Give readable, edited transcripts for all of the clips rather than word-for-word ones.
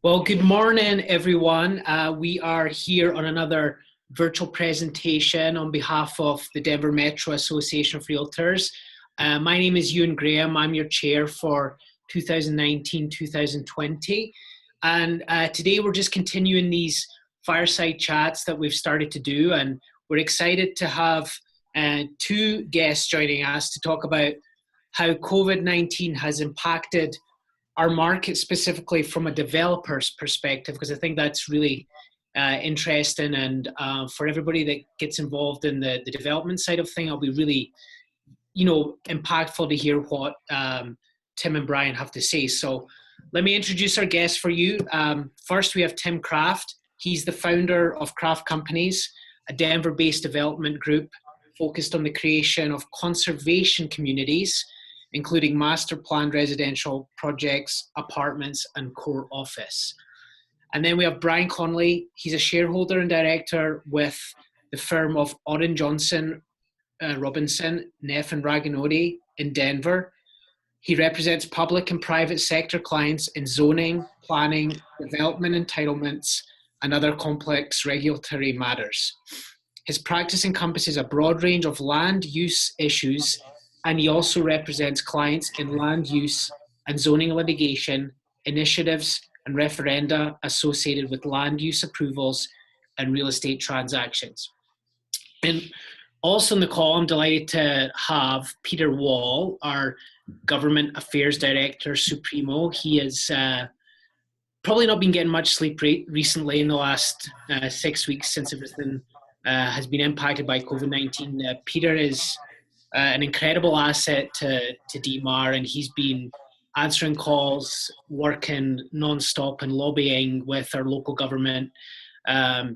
Well, good morning, everyone. We are here on another virtual presentation on behalf of the Denver Metro Association of Realtors. My name is Euan Graham. I'm your chair for 2019-2020. And today we're just continuing these fireside chats that we've started to do. And we're excited to have two guests joining us to talk about how COVID-19 has impacted our market, specifically from a developer's perspective, because I think that's really interesting. And for everybody that gets involved in the development side of things, it'll be really, impactful to hear what Tim and Brian have to say. So let me introduce our guests for you. First, we have Tim Kraft. He's the founder of Kraft Companies, a Denver-based development group focused on the creation of conservation communities, including master planned residential projects, apartments, and core office. And then we have Brian Connolly. He's a shareholder and director with the firm of Otten, Johnson, Robinson, Neff, and Ragonetti in Denver. He represents public and private sector clients in zoning, planning, development entitlements, and other complex regulatory matters. His practice encompasses a broad range of land use issues, and he also represents clients in land use and zoning litigation, initiatives, and referenda associated with land use approvals and real estate transactions. And also in the call, I'm delighted to have Peter Wall, our Government Affairs Director Supremo. He has probably not been getting much sleep recently in the last 6 weeks since everything has been impacted by COVID-19. Peter is an incredible asset to DMAR, and he's been answering calls, working non-stop and lobbying with our local government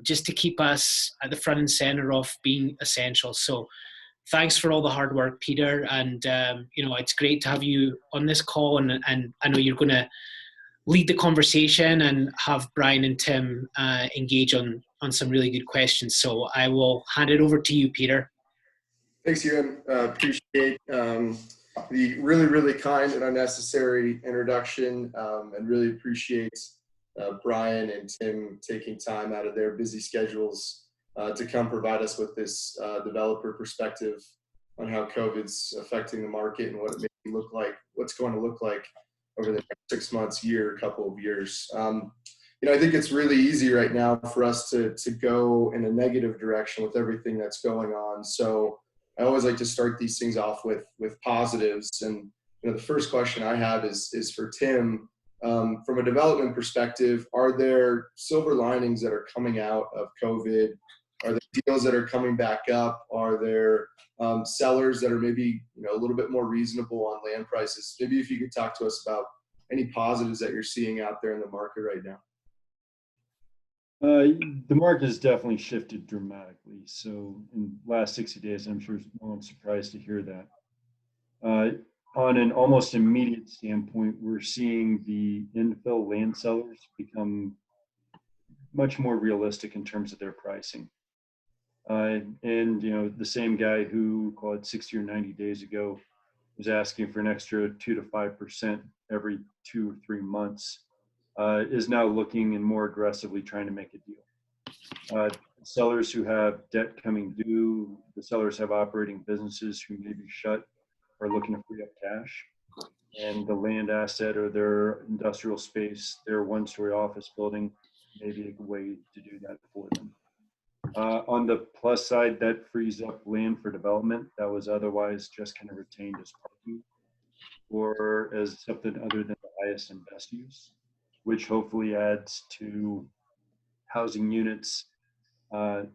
just to keep us at the front and center of being essential. So thanks for all the hard work, Peter, and it's great to have you on this call, and I know you're going to lead the conversation and have Brian and Tim engage on some really good questions. So I will hand it over to you, Peter. Thanks, Euan. Appreciate the really kind and unnecessary introduction, and really appreciate Brian and Tim taking time out of their busy schedules to come provide us with this developer perspective on how COVID's affecting the market and what it may look like, what's going to look like over the next 6 months, year, couple of years. I think it's really easy right now for us to go in a negative direction with everything that's going on. So I always like to start these things off with positives. And the first question I have is for Tim. From a development perspective, are there silver linings that are coming out of COVID? Are there deals that are coming back up? Are there sellers that are maybe a little bit more reasonable on land prices? Maybe if you could talk to us about any positives that you're seeing out there in the market right now. The market has definitely shifted dramatically. So in the last 60 days, I'm sure no one's surprised to hear that. On an almost immediate standpoint, we're seeing the infill land sellers become much more realistic in terms of their pricing. And the same guy who, call it 60 or 90 days ago, was asking for an extra 2 to 5% every 2 or 3 months, is now looking and more aggressively trying to make a deal. Sellers who have debt coming due, the sellers have operating businesses who may be shut, are looking to free up cash. And the land asset or their industrial space, their one-story office building, may be a way to do that for them. On the plus side, that frees up land for development that was otherwise just kind of retained as parking or as something other than the highest and best use, which hopefully adds to housing units,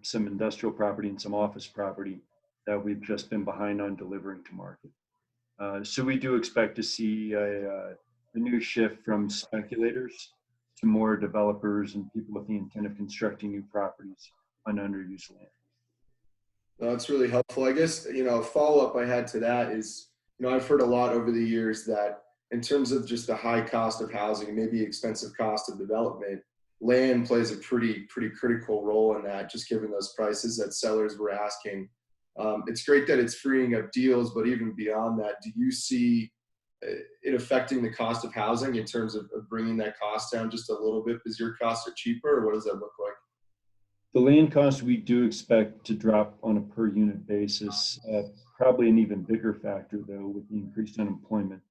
some industrial property and some office property that we've just been behind on delivering to market. So we do expect to see a new shift from speculators to more developers and people with the intent of constructing new properties on underused land. That's really helpful. I guess, a follow-up I had to that is, I've heard a lot over the years that in terms of just the high cost of housing, maybe expensive cost of development, land plays a pretty critical role in that, just given those prices that sellers were asking. It's great that it's freeing up deals, but even beyond that, do you see it affecting the cost of housing in terms of bringing that cost down just a little bit because your costs are cheaper, or what does that look like? The land cost we do expect to drop on a per unit basis, probably an even bigger factor though with the increased unemployment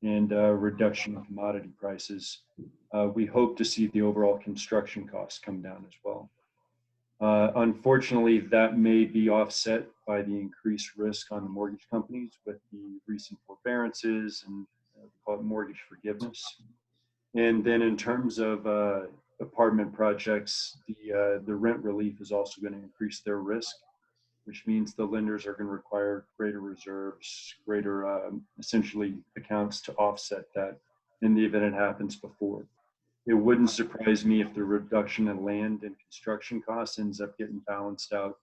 and reduction in commodity prices. We hope to see the overall construction costs come down as well. Unfortunately, that may be offset by the increased risk on the mortgage companies with the recent forbearances and we call it mortgage forgiveness. And then in terms of apartment projects, the rent relief is also going to increase their risk, which means the lenders are going to require greater reserves, greater essentially accounts to offset that in the event it happens before. It wouldn't surprise me if the reduction in land and construction costs ends up getting balanced out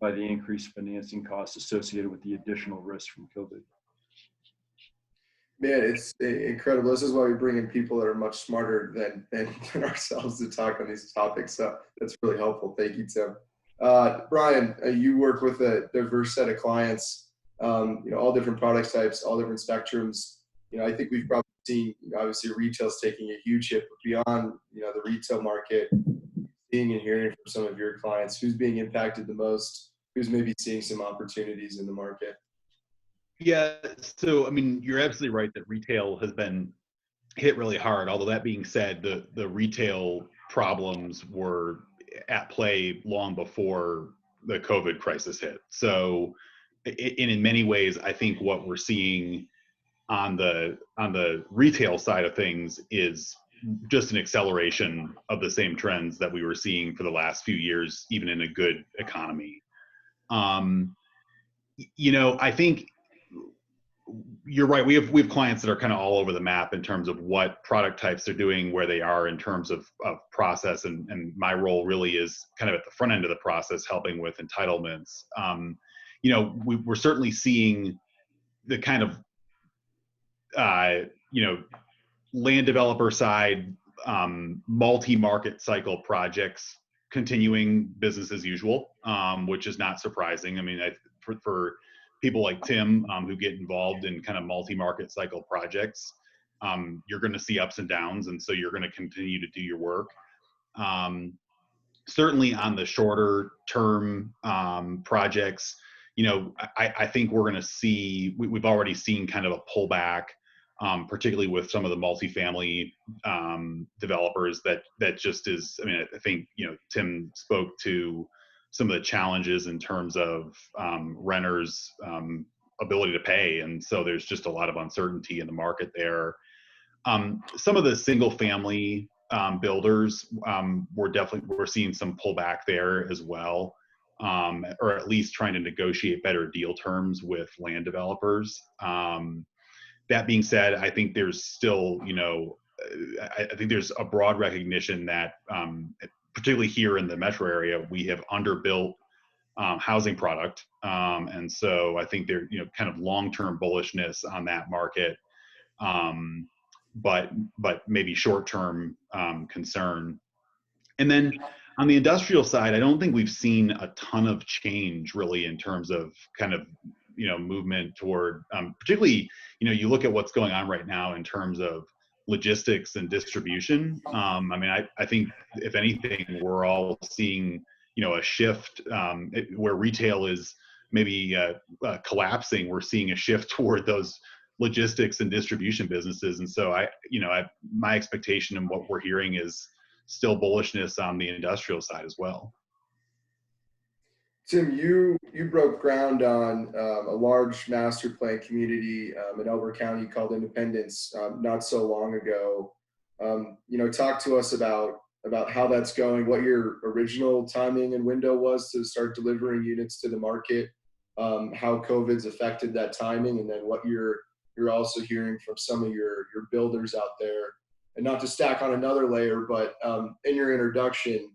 by the increased financing costs associated with the additional risk from COVID. Man, it's incredible. This is why we bring in people that are much smarter than ourselves to talk on these topics. So that's really helpful. Thank you, Tim. Brian, you work with a diverse set of clients, all different product types, all different spectrums. I think we've probably seen, obviously retail's taking a huge hit, but beyond, the retail market, seeing and hearing from some of your clients, who's being impacted the most, who's maybe seeing some opportunities in the market? Yeah, so I mean, you're absolutely right that retail has been hit really hard. Although that being said, the retail problems were at play long before the COVID crisis hit. So, in many ways, I think what we're seeing on the retail side of things is just an acceleration of the same trends that we were seeing for the last few years, even in a good economy. I think you're right. We have clients that are kind of all over the map in terms of what product types they're doing, where they are in terms of process, and my role really is kind of at the front end of the process, helping with entitlements. We're certainly seeing the kind of land developer side, multi-market cycle projects continuing business as usual, which is not surprising. I mean, for people like Tim who get involved in kind of multi-market cycle projects, you're going to see ups and downs, and so you're going to continue to do your work. Certainly on the shorter term projects, I think we're going to see, we've already seen kind of a pullback, particularly with some of the multifamily developers that just is, I mean, I think, Tim spoke to some of the challenges in terms of renters' ability to pay. And so there's just a lot of uncertainty in the market there. Some of the single family builders, we're seeing some pullback there as well, or at least trying to negotiate better deal terms with land developers. That being said, I think there's still, I think there's a broad recognition that, particularly here in the metro area, we have underbuilt housing product. And so I think there, kind of long-term bullishness on that market, but maybe short-term concern. And then on the industrial side, I don't think we've seen a ton of change really in terms of kind of, movement toward, particularly, you look at what's going on right now in terms of logistics and distribution. I mean, I think if anything, we're all seeing, a shift where retail is maybe collapsing. We're seeing a shift toward those logistics and distribution businesses. And so my expectation and what we're hearing is still bullishness on the industrial side as well. Tim, you broke ground on a large master plan community in Elbert County called Independence not so long ago. Talk to us about how that's going, what your original timing and window was to start delivering units to the market, how COVID's affected that timing, and then what you're also hearing from some of your builders out there. And not to stack on another layer, but in your introduction,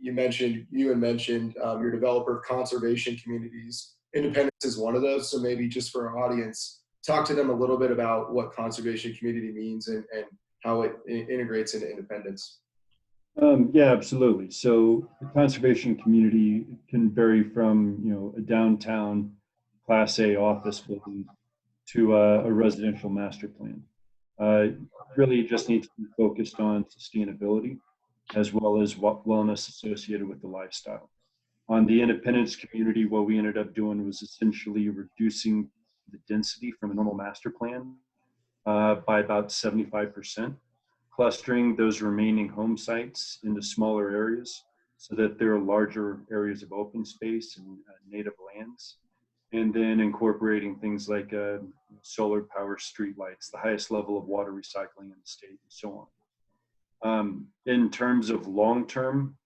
Euan mentioned your developer of conservation communities. Independence is one of those. So maybe just for our audience, talk to them a little bit about what conservation community means and how it integrates into Independence. Yeah, absolutely. So the conservation community can vary from, a downtown Class A office building to a residential master plan. Really, it just needs to be focused on sustainability as well as wellness associated with the lifestyle. On the Independence community, what we ended up doing was essentially reducing the density from a normal master plan by about 75%, clustering those remaining home sites into smaller areas so that there are larger areas of open space and native lands, and then incorporating things like solar power streetlights, the highest level of water recycling in the state, and so on. In terms of long-term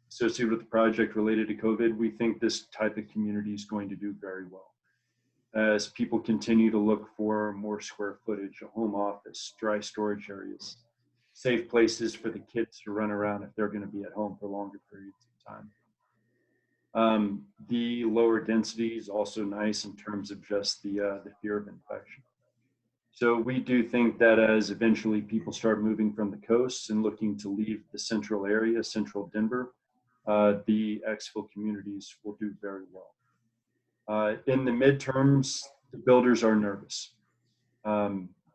associated with the project related to COVID, we think this type of community is going to do very well. As people continue to look for more square footage, a home office, dry storage areas, safe places for the kids to run around if they're going to be at home for longer periods of time. The lower density is also nice in terms of just the fear of infection. So we do think that as eventually people start moving from the coasts and looking to leave the central area, central Denver, the exfil communities will do very well. In the midterms, the builders are nervous.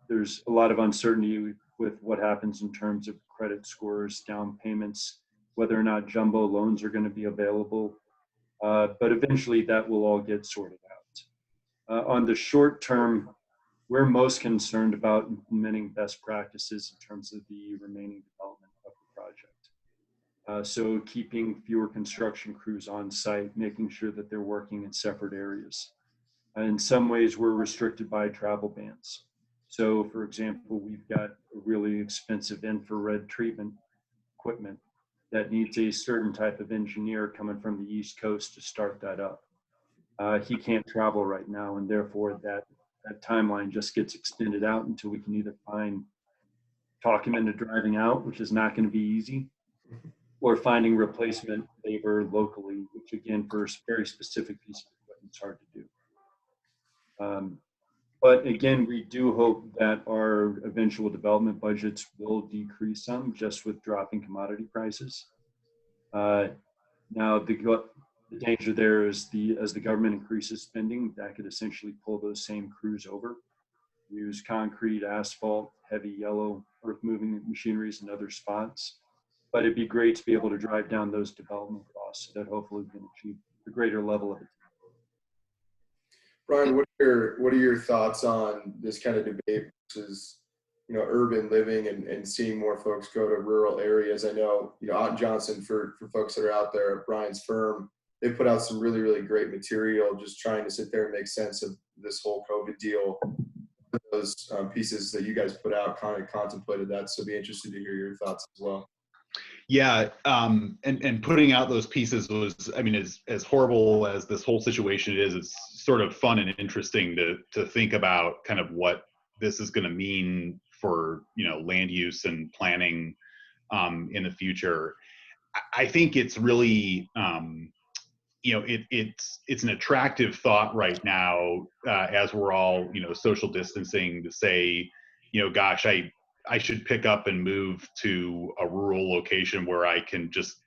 There's a lot of uncertainty with what happens in terms of credit scores, down payments, whether or not jumbo loans are going to be available. But eventually that will all get sorted out. On the short term, we're most concerned about implementing best practices in terms of the remaining development of the project. So keeping fewer construction crews on site, making sure that they're working in separate areas. In some ways, we're restricted by travel bans. So for example, we've got a really expensive infrared treatment equipment that needs a certain type of engineer coming from the East Coast to start that up. He can't travel right now, and therefore that timeline just gets extended out until we can either talk him into driving out, which is not going to be easy, or finding replacement labor locally, which again, for a very specific piece of equipment, it's hard to do. But again, we do hope that our eventual development budgets will decrease some just with dropping commodity prices. Now, the danger there is as the government increases spending, that could essentially pull those same crews over, use concrete, asphalt, heavy yellow, earth moving machineries in other spots. But it'd be great to be able to drive down those development costs so that hopefully we can achieve a greater level of it. Brian, what are your thoughts on this kind of debate versus, urban living and seeing more folks go to rural areas? I know, Otten Johnson, for folks that are out there at Brian's firm, they put out some really, really great material just trying to sit there and make sense of this whole COVID deal. Those pieces that you guys put out kind of contemplated that, so be interested to hear your thoughts as well. Yeah, and putting out those pieces was, I mean, as horrible as this whole situation is, it's sort of fun and interesting to think about kind of what this is going to mean for, land use and planning in the future. I think it's really, it's an attractive thought right now as we're all, social distancing, to say, gosh, I should pick up and move to a rural location where I can just,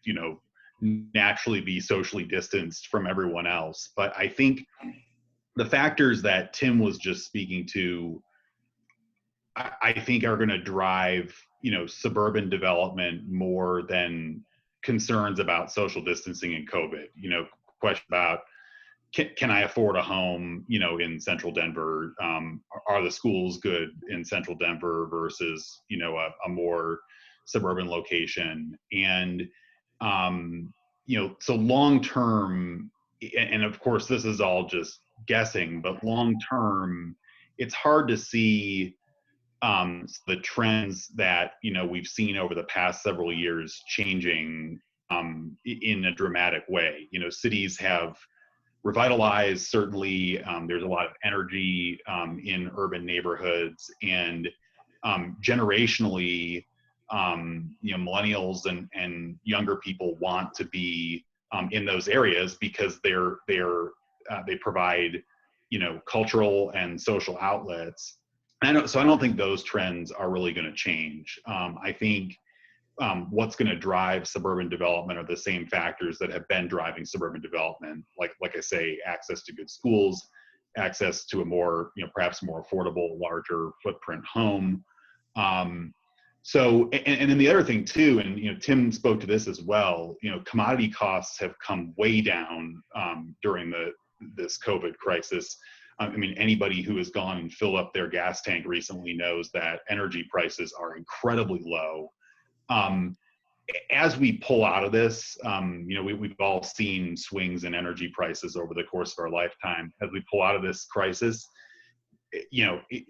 naturally be socially distanced from everyone else. But I think the factors that Tim was just speaking to, I think are going to drive, suburban development more than concerns about social distancing and COVID. Question about, can I afford a home, in central Denver? Are the schools good in central Denver versus, a more suburban location? And, so long term, and of course, this is all just guessing, but long term, it's hard to see the trends that, we've seen over the past several years changing in a dramatic way. Cities have revitalized, certainly. There's a lot of energy in urban neighborhoods, and generationally, millennials and younger people want to be in those areas because they provide, cultural and social outlets. So I don't think those trends are really going to change. I think what's going to drive suburban development are the same factors that have been driving suburban development, like I say, access to good schools, access to a more, perhaps more affordable, larger footprint home. So, and then the other thing too, and Tim spoke to this as well. Commodity costs have come way down during this COVID crisis. I mean, anybody who has gone and filled up their gas tank recently knows that energy prices are incredibly low. As we pull out of this, we've all seen swings in energy prices over the course of our lifetime. As we pull out of this crisis,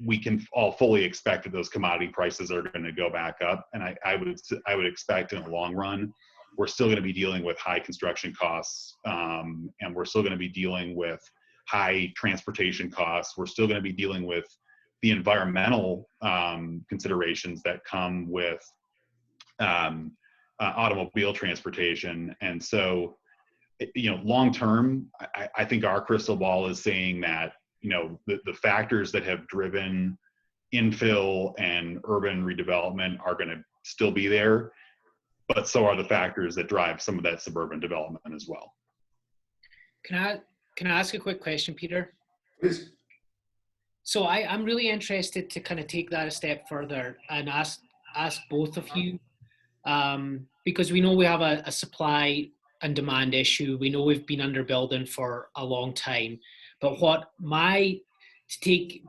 we can all fully expect that those commodity prices are going to go back up. And I would expect in the long run, we're still going to be dealing with high construction costs, and we're still going to be dealing with high transportation costs. We're still going to be dealing with the environmental considerations that come with automobile transportation. And so, long term, I think our crystal ball is saying that the factors that have driven infill and urban redevelopment are going to still be there, but so are the factors that drive some of that suburban development as well. Can I ask a quick question, Peter? Please. So I'm really interested to kind of take that a step further and ask both of you, because we know we have a supply and demand issue. We know we've been underbuilding for a long time. But both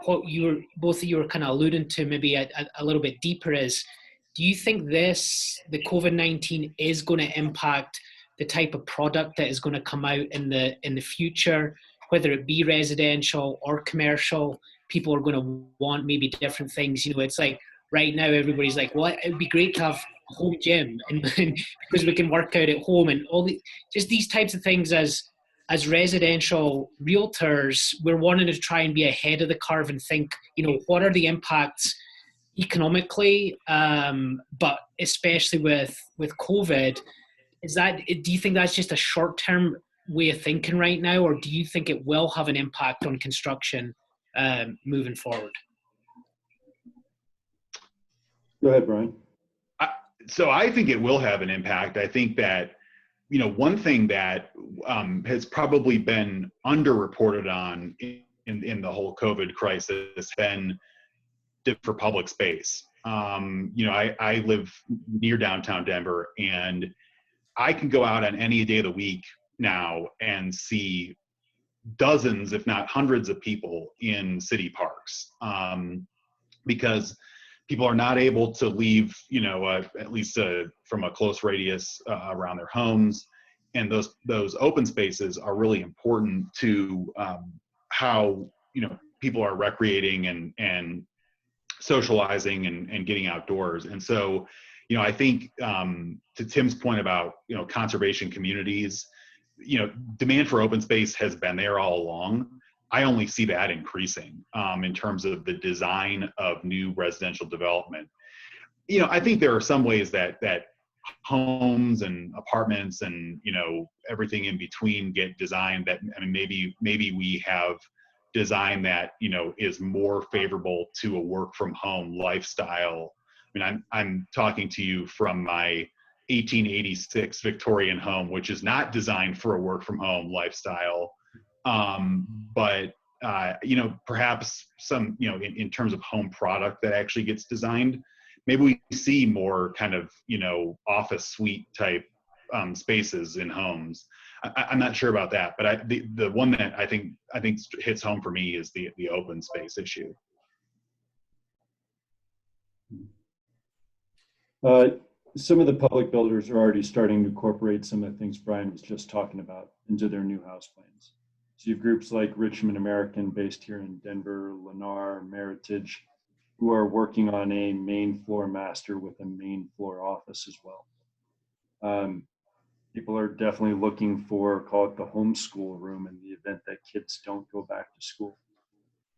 of you are kind of alluding to maybe a little bit deeper is, do you think the COVID-19 is going to impact the type of product that is going to come out in the future, whether it be residential or commercial? People are going to want maybe different things. It's like right now everybody's like, well, it would be great to have a home gym and because we can work out at home, and just these types of things. As residential realtors, we're wanting to try and be ahead of the curve and think, what are the impacts economically, but especially with COVID. Do you think that's just a short-term way of thinking right now, or do you think it will have an impact on construction moving forward? Go ahead, Brian. So I think it will have an impact. I think that one thing that has probably been underreported on in the whole COVID crisis has been for public space. I live near downtown Denver, and I can go out on any day of the week now and see dozens, if not hundreds of people in city parks, because people are not able to leave, at least from a close radius around their homes. And those open spaces are really important to how, people are recreating and socializing and getting outdoors. And so, I think to Tim's point about, conservation communities, demand for open space has been there all along. I only see that increasing in terms of the design of new residential development. I think there are some ways that homes and apartments and everything in between get designed that, maybe we have design that is more favorable to a work from home lifestyle. I'm talking to you from my 1886 Victorian home, which is not designed for a work from home lifestyle. But perhaps some, in terms of home product that actually gets designed, maybe we see more kind of, office suite type spaces in homes. I'm not sure about that, but the one that I think hits home for me is the open space issue. Some of the public builders are already starting to incorporate some of the things Brian was just talking about into their new house plans. So you have groups like Richmond American, based here in Denver, Lennar, Meritage, who are working on a main floor master with a main floor office as well. People are definitely looking for, call it the homeschool room, in the event that kids don't go back to school.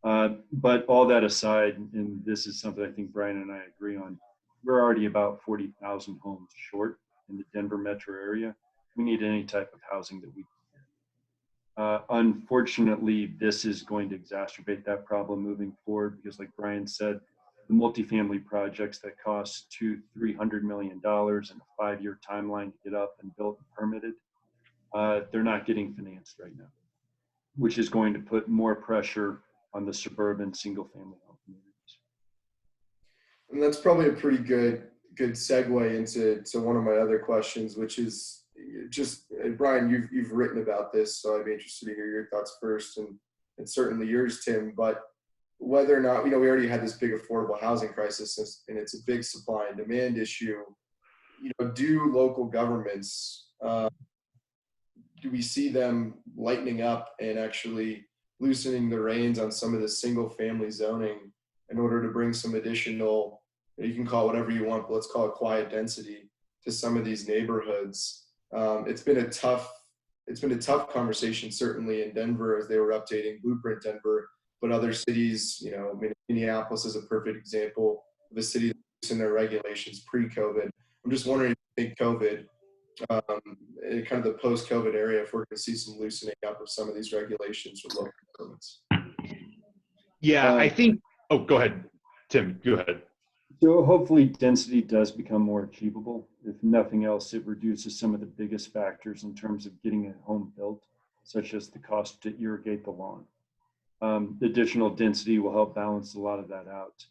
But all that aside, and this is something I think Brian and I agree on, we're already about 40,000 homes short in the Denver metro area. We need any type of housing that we can get. Unfortunately, this is going to exacerbate that problem moving forward, because like Brian said, the multifamily projects that cost $200-300 million in a 5-year timeline to get up and built and permitted, they're not getting financed right now. which is going to put more pressure on the suburban single-family home communities. And that's probably a pretty good segue into one of my other questions, which is just, Brian, you've written about this, so I'd be interested to hear your thoughts first, and certainly yours, Tim. But whether or not, we already had this big affordable housing crisis, and it's a big supply and demand issue. Do local governments, do we see them lightening up and actually loosening the reins on some of the single family zoning in order to bring some additional, you can call it whatever you want, but let's call it quiet density to some of these neighborhoods? It's been a tough conversation, certainly in Denver, as they were updating Blueprint Denver, but other cities, Minneapolis is a perfect example of a city that's in their regulations pre-COVID. I'm just wondering if you think COVID, in kind of the post-COVID area, if we're going to see some loosening up of some of these regulations from local governments. Yeah, I think, oh, go ahead, Tim, go ahead. So hopefully density does become more achievable. If nothing else, it reduces some of the biggest factors in terms of getting a home built, such as the cost to irrigate the lawn. The additional density will help balance a lot of that out.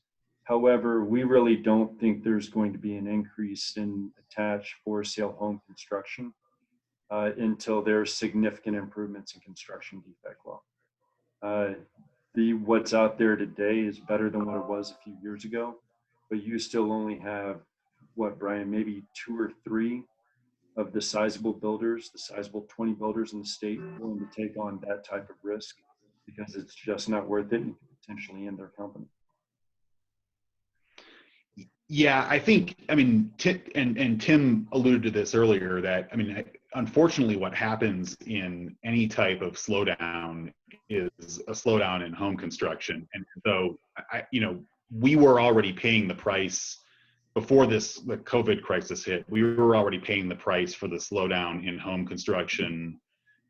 However, we really don't think there's going to be an increase in attached for sale home construction until there's significant improvements in construction defect law. What's out there today is better than what it was a few years ago, but you still only have, what, Brian, maybe 2 or 3 of the sizable builders, the sizable 20 builders in the state willing to take on that type of risk, because it's just not worth it and could potentially end their company. Yeah, I think, and Tim alluded to this earlier, that, unfortunately what happens in any type of slowdown is a slowdown in home construction. And so, we were already paying the price before the COVID crisis hit. We were already paying the price for the slowdown in home construction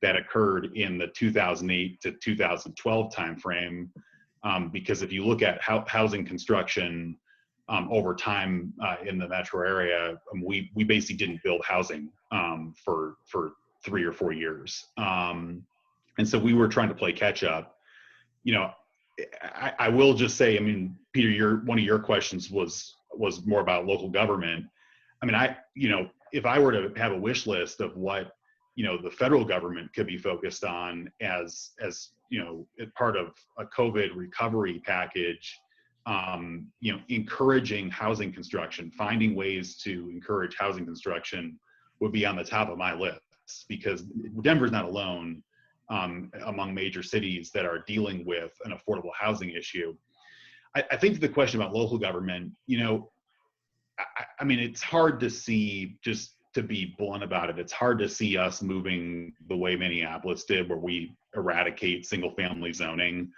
that occurred in the 2008 to 2012 timeframe. Because if you look at housing construction over time in the metro area, we basically didn't build housing for 3 or 4 years. And so we were trying to play catch up. I will just say, Peter, one of your questions was more about local government. If I were to have a wish list of what, the federal government could be focused on as part of a COVID recovery package, encouraging housing construction, finding ways to encourage housing construction would be on the top of my list, because Denver's not alone among major cities that are dealing with an affordable housing issue. I think the question about local government, it's hard to see, just to be blunt about it, it's hard to see us moving the way Minneapolis did, where we eradicate single family zoning,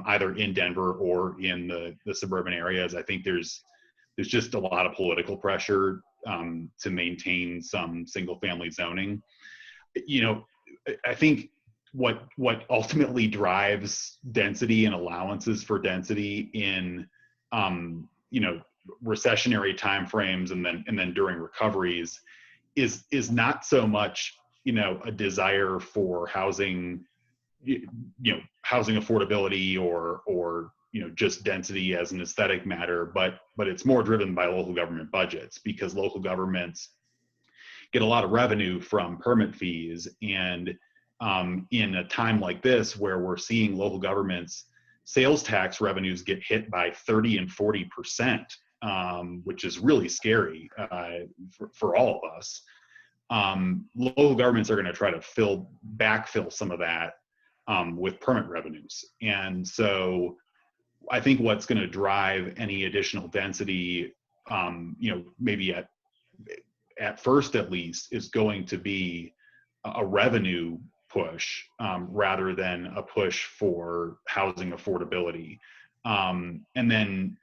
either in Denver or in the suburban areas. I think there's just a lot of political pressure to maintain some single family zoning. I think what ultimately drives density and allowances for density in recessionary timeframes and then during recoveries is not so much a desire for housing housing affordability or just density as an aesthetic matter, but it's more driven by local government budgets, because local governments get a lot of revenue from permit fees. And in a time like this, where we're seeing local governments sales tax revenues get hit by 30 and 40%, which is really scary for all of us. Local governments are going to try to backfill some of that with permit revenues. And so I think what's going to drive any additional density, maybe at first at least, is going to be a revenue push rather than a push for housing affordability. And then,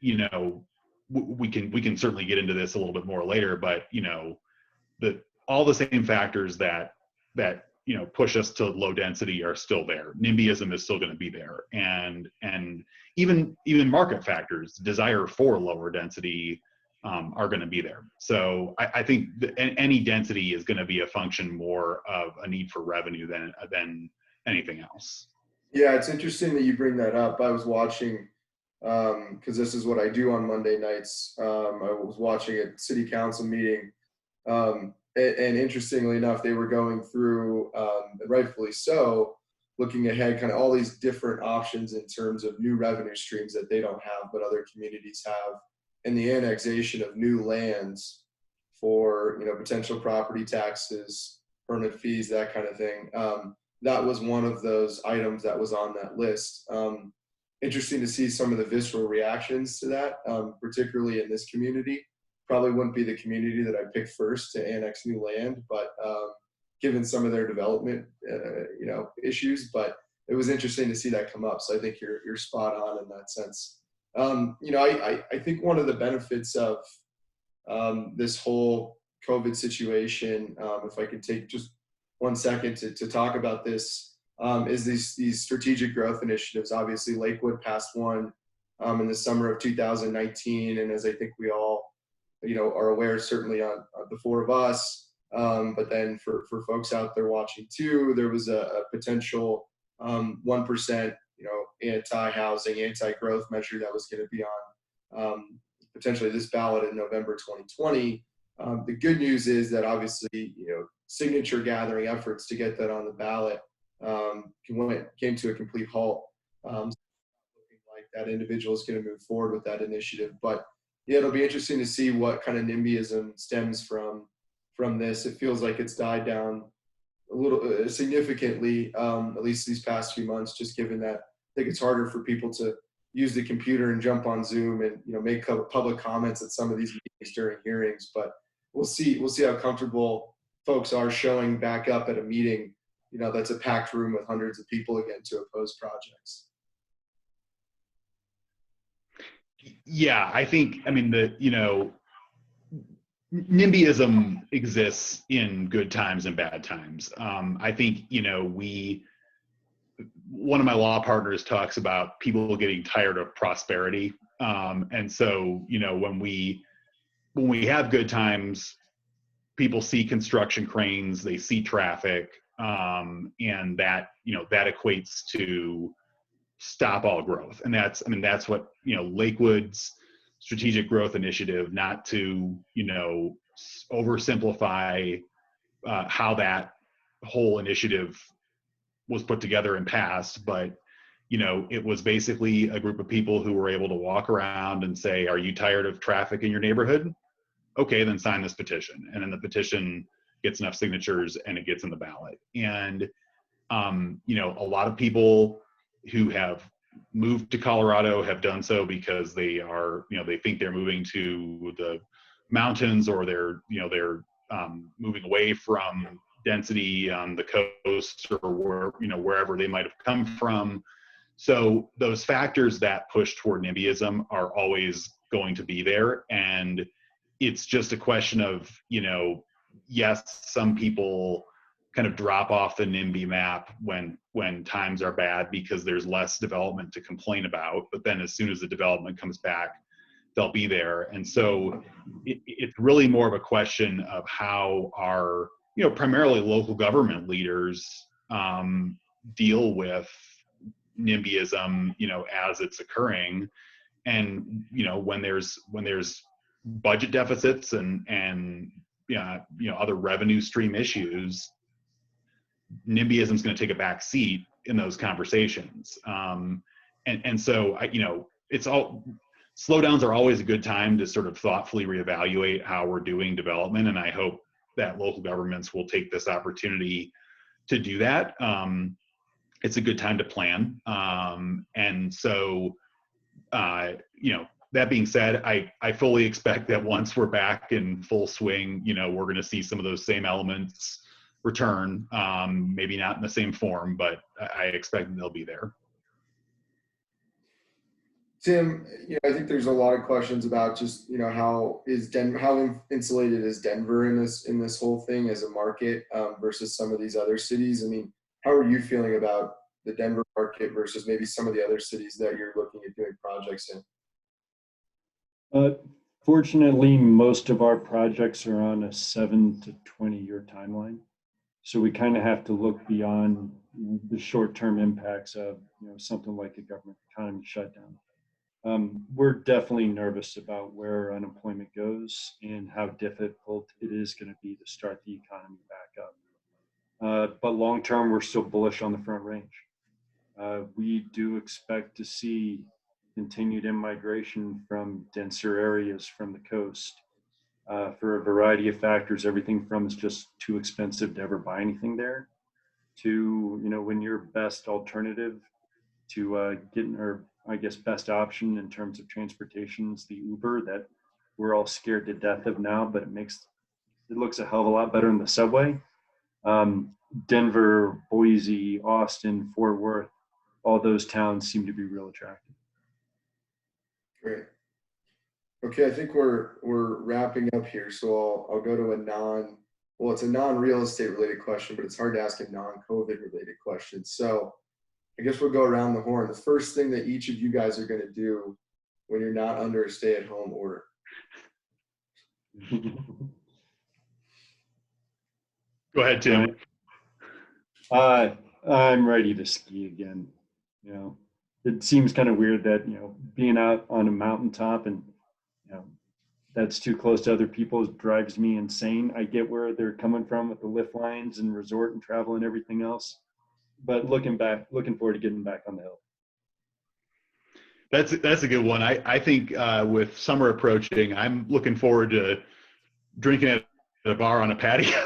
we can certainly get into this a little bit more later, but all the same factors that push us to low density are still there. NIMBYism is still going to be there, and even market factors, desire for lower density, are going to be there. So I think any density is going to be a function more of a need for revenue than anything else. Yeah, it's interesting that you bring that up. I was watching, because this is what I do on Monday nights. I was watching a city council meeting, and interestingly enough, they were going through, and rightfully so, looking ahead, kind of all these different options in terms of new revenue streams that they don't have, but other communities have, and the annexation of new lands for, potential property taxes, permit fees, that kind of thing. That was one of those items that was on that list. Interesting to see some of the visceral reactions to that, particularly in this community. Probably wouldn't be the community that I picked first to annex new land, but given some of their development, issues. But it was interesting to see that come up. So I think you're spot on in that sense. I think one of the benefits of this whole COVID situation, if I could take just 1 second to talk about this, is these strategic growth initiatives. Obviously, Lakewood passed one in the summer of 2019, and as I think we all, are aware, certainly on the four of us, but then for folks out there watching too, there was a potential 1%, anti-housing, anti-growth measure that was going to be on potentially this ballot in November 2020. The good news is that obviously, signature gathering efforts to get that on the ballot came to a complete halt. Looking like that individual is going to move forward with that initiative. But yeah, it'll be interesting to see what kind of NIMBYism stems from this. It feels like it's died down a little significantly, at least these past few months, just given that I think it's harder for people to use the computer and jump on Zoom and make public comments at some of these meetings during hearings. But we'll see how comfortable folks are showing back up at a meeting, that's a packed room with hundreds of people again to oppose projects. Yeah, I think, NIMBYism exists in good times and bad times. I think, one of my law partners talks about people getting tired of prosperity. And so, when we have good times, people see construction cranes, they see traffic, and that, that equates to stop all growth. And that's what, Lakewood's strategic growth initiative, not to, oversimplify how that whole initiative was put together and passed, but it was basically a group of people who were able to walk around and say, are you tired of traffic in your neighborhood? Okay, then sign this petition. And then the petition gets enough signatures and it gets in the ballot. And a lot of people who have moved to Colorado have done so because they are, they think they're moving to the mountains, or they're moving away from density on the coast, or wherever they might have come from. So those factors that push toward NIMBYism are always going to be there. And it's just a question of, yes, some people kind of drop off the NIMBY map when times are bad because there's less development to complain about. But then as soon as the development comes back, they'll be there. And so it's really more of a question of how our, primarily local government leaders deal with NIMBYism, as it's occurring. And, when there's budget deficits and other revenue stream issues, NIMBYism is going to take a back seat in those conversations. And so, it's all, slowdowns are always a good time to sort of thoughtfully reevaluate how we're doing development. And I hope that local governments will take this opportunity to do that. It's a good time to plan. And so, that being said, I fully expect that once we're back in full swing, we're going to see some of those same elements return, maybe not in the same form, but I expect they'll be there. Tim, I think there's a lot of questions about just, how insulated is Denver in this whole thing as a market versus some of these other cities? I mean, how are you feeling about the Denver market versus maybe some of the other cities that you're looking at doing projects in? Fortunately, most of our projects are on a 7 to 20 year timeline. So we kind of have to look beyond the short-term impacts of something like a government economy shutdown. We're definitely nervous about where unemployment goes and how difficult it is going to be to start the economy back up. But long term, we're still bullish on the Front Range. We do expect to see continued immigration from denser areas from the coast for a variety of factors, everything from it's just too expensive to ever buy anything there to, when your best alternative to getting, or I guess best option in terms of transportation is the Uber that we're all scared to death of now, but it looks a hell of a lot better in the subway. Denver, Boise, Austin, Fort Worth, all those towns seem to be real attractive. Great. Okay, I think we're wrapping up here, so I'll go to it's a non-real estate related question, but it's hard to ask a non-COVID related question. So I guess we'll go around the horn. The first thing that each of you guys are going to do when you're not under a stay-at-home order. Go ahead, Tim. I'm ready to ski again. It seems kind of weird that, being out on a mountaintop and, that's too close to other people drives me insane. I get where they're coming from with the lift lines and resort and travel and everything else. But looking forward to getting back on the hill. That's a good one. I think with summer approaching, I'm looking forward to drinking at a bar on a patio.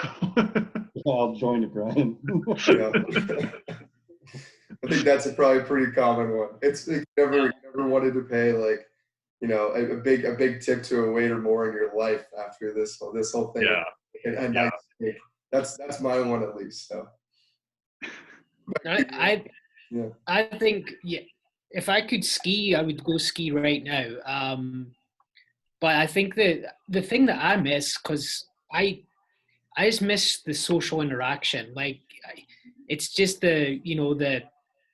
I'll join you, Brian. Yeah. I think that's probably a pretty common one. It's never wanted to pay a big tip to a waiter more in your life after this whole thing. Yeah. That's my one at least. So. I think if I could ski, I would go ski right now. But I think that the thing that I miss, because I just miss the social interaction. It's just the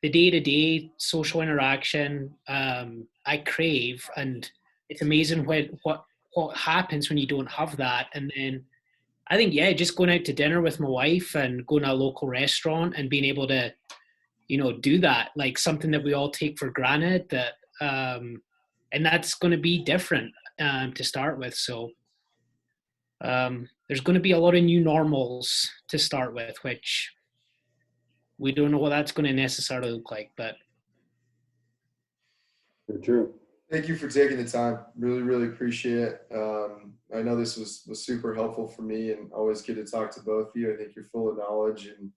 day-to-day social interaction I crave, and it's amazing what happens when you don't have that. And then I think just going out to dinner with my wife and going to a local restaurant and being able to do that, like something that we all take for granted, that and that's going to be different to start with. So there's going to be a lot of new normals to start with, which we don't know what that's going to necessarily look like, but. For true. Thank you for taking the time. Really, really appreciate it. I know this was super helpful for me, and always good to talk to both of you. I think you're full of knowledge, and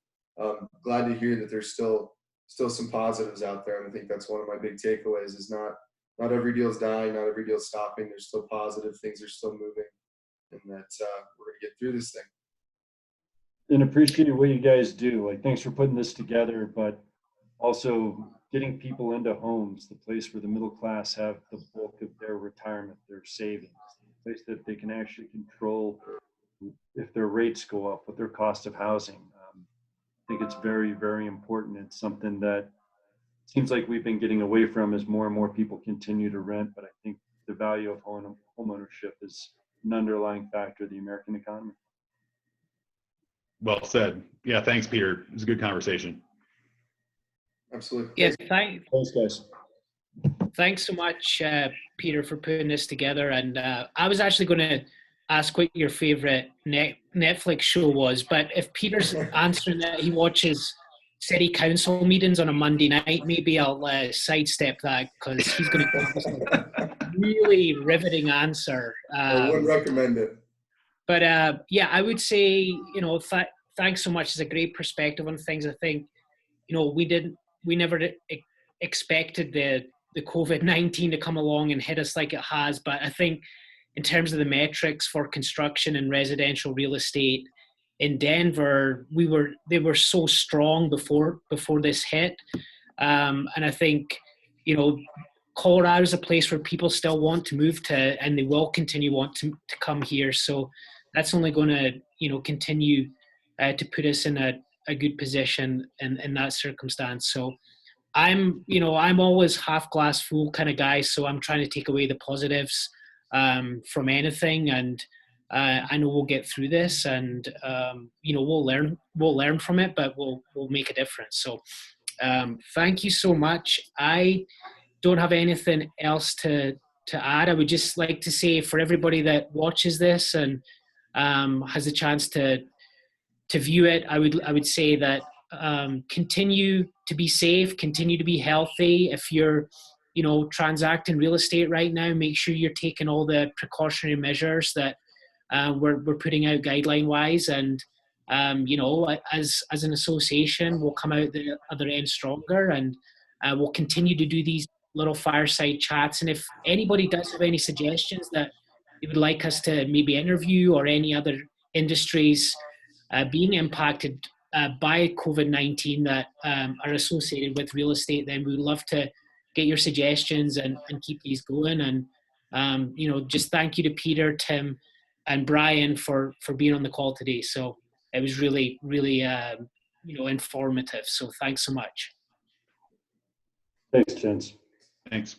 glad to hear that there's still some positives out there. And I think that's one of my big takeaways is not every deal's dying, not every deal's stopping. There's still positive things are still moving, and that we're going to get through this thing. And appreciate what you guys do. Thanks for putting this together, but also getting people into homes, the place where the middle class have the bulk of their retirement, their savings, the place that they can actually control if their rates go up, what their cost of housing. I think it's very, very important. It's something that seems like we've been getting away from as more and more people continue to rent, but I think the value of home ownership is an underlying factor of the American economy. Well said. Yeah, thanks, Peter. It was a good conversation. Absolutely. Yes, Thanks, guys. Thanks so much, Peter, for putting this together. And I was actually going to ask what your favorite Netflix show was, but if Peter's answering that he watches city council meetings on a Monday night, maybe I'll sidestep that, because he's going to give us a really riveting answer. I would recommend it. But I would say, thanks so much. It's a great perspective on things. I think, we never expected the COVID-19 to come along and hit us like it has. But I think in terms of the metrics for construction and residential real estate in Denver, they were so strong before this hit. And I think, Colorado is a place where people still want to move to, and they will continue want to come here. So that's only going to, continue to put us in a good position in that circumstance. So I'm always half glass full kind of guy. So I'm trying to take away the positives from anything. And I know we'll get through this, and we'll learn from it, but we'll make a difference. So thank you so much. I don't have anything else to add. I would just like to say, for everybody that watches this and has a chance to view it, I would say that continue to be safe, continue to be healthy. If you're transacting real estate right now, make sure you're taking all the precautionary measures that we're putting out guideline wise, and as an association, we'll come out the other end stronger, and we'll continue to do these little fireside chats. And if anybody does have any suggestions that they would like us to maybe interview, or any other industries being impacted by COVID-19 that are associated with real estate, then we would love to get your suggestions and keep these going. And just thank you to Peter, Tim, and Brian for being on the call today. So it was really, really informative. So thanks so much. Thanks, gents. Thanks.